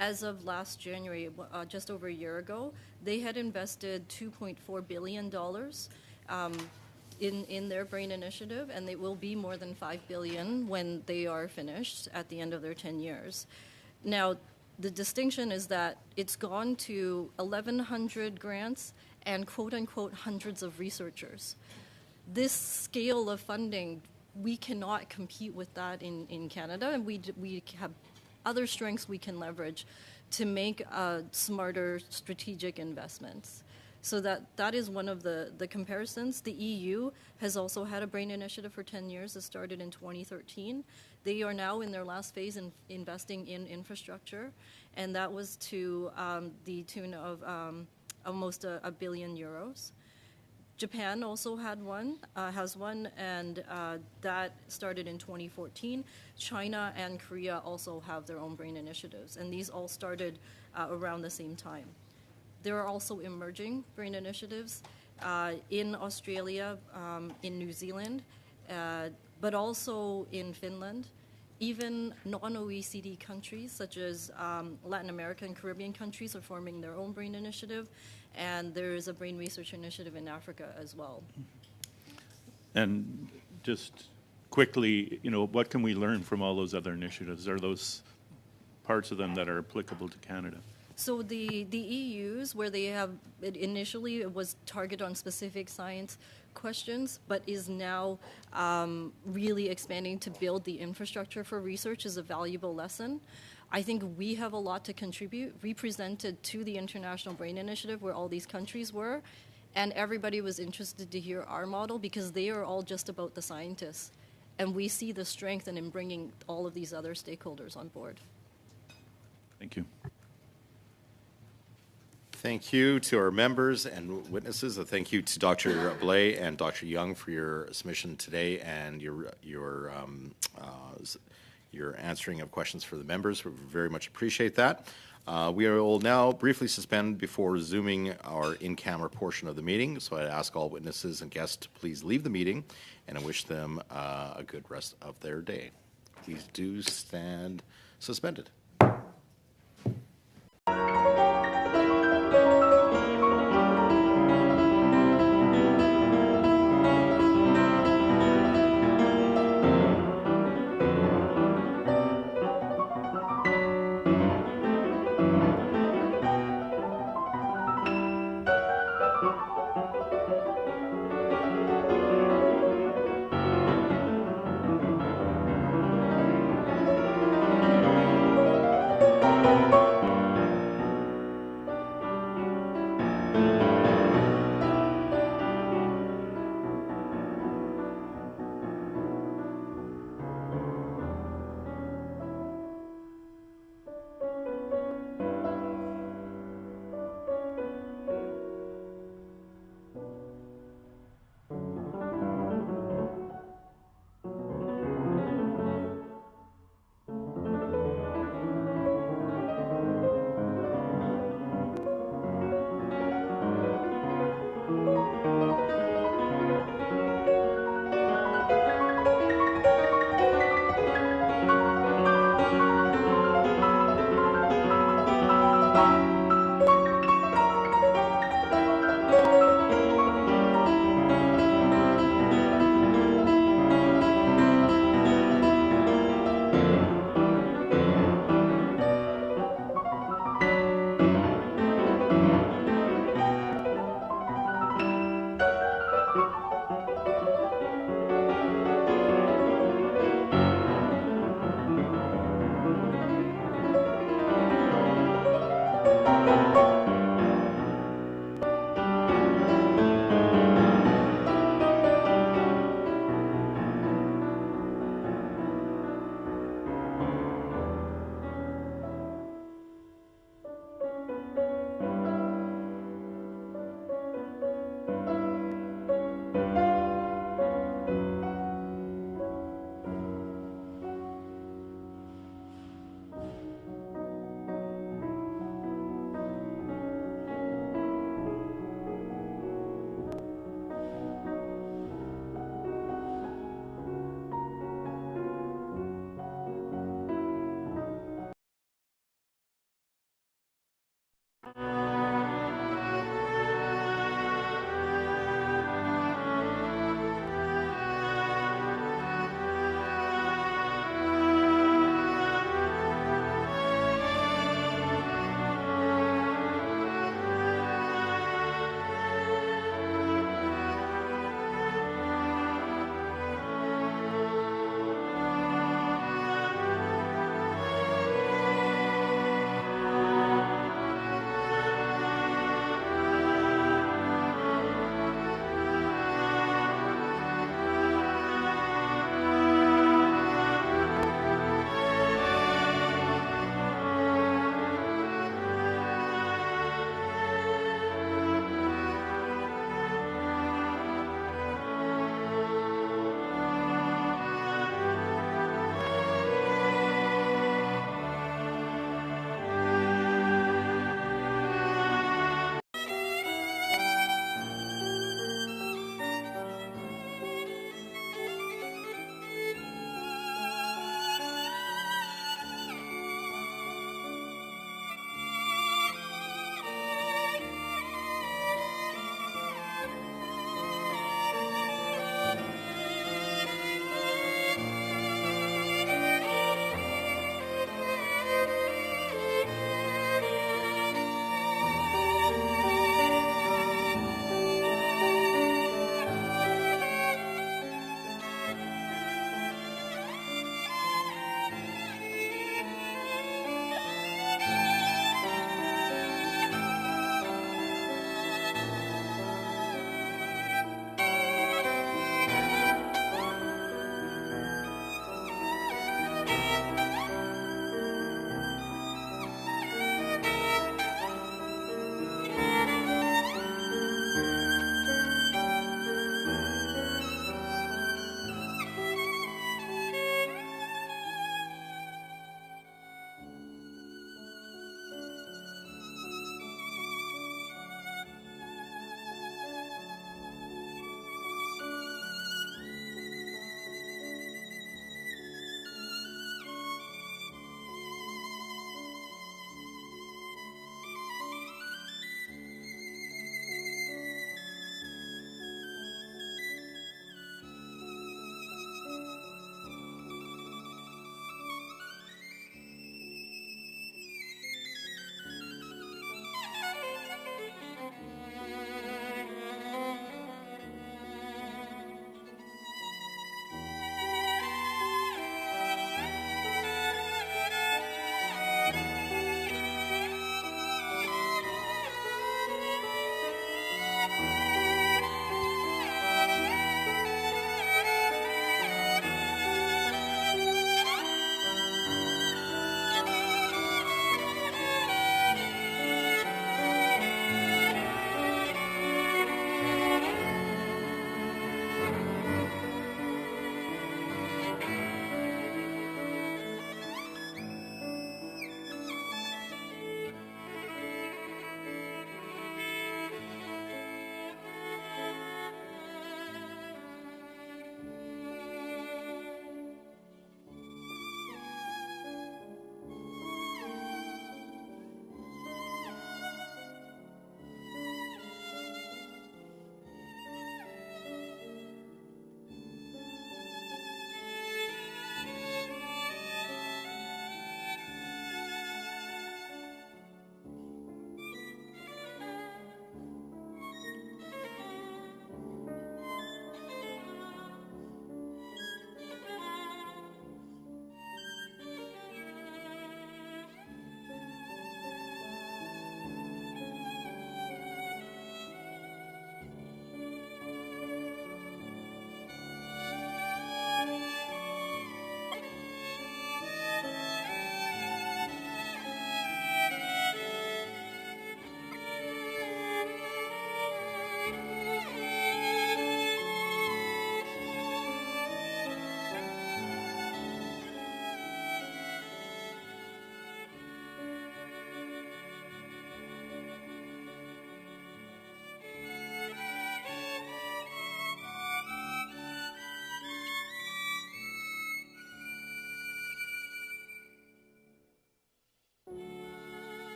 As of last January, just over a year ago, they had invested $2.4 billion in their brain initiative, and they will be more than $5 billion when they are finished at the end of their 10 years. Now, the distinction is that it's gone to 1,100 grants and quote-unquote hundreds of researchers. This scale of funding, we cannot compete with that in Canada, and we have other strengths we can leverage to make smarter strategic investments. So that is one of the comparisons. The EU has also had a brain initiative for 10 years. It started in 2013. They are now in their last phase in investing in infrastructure, and that was to the tune of almost €1 billion. Japan also has one, and that started in 2014. China and Korea also have their own brain initiatives, and these all started around the same time. There are also emerging brain initiatives in Australia, in New Zealand, but also in Finland. Even non-OECD countries, such as Latin American and Caribbean countries, are forming their own brain initiative, and there is a brain research initiative in Africa as well. And just quickly, what can we learn from all those other initiatives? Are those parts of them that are applicable to Canada? So the EU's, where they have, initially it was targeted on specific science questions, but is now really expanding to build the infrastructure for research, is a valuable lesson. I think we have a lot to contribute. We presented to the International Brain Initiative where all these countries were, and everybody was interested to hear our model because they are all just about the scientists. And we see the strength in bringing all of these other stakeholders on board. Thank you. Thank you to our members and witnesses. A thank you to Dr. Blais and Dr. Young for your submission today and your answering of questions for the members. We very much appreciate that. We will now briefly suspend before resuming our in-camera portion of the meeting. So I ask all witnesses and guests to please leave the meeting, and I wish them a good rest of their day. Please do stand suspended.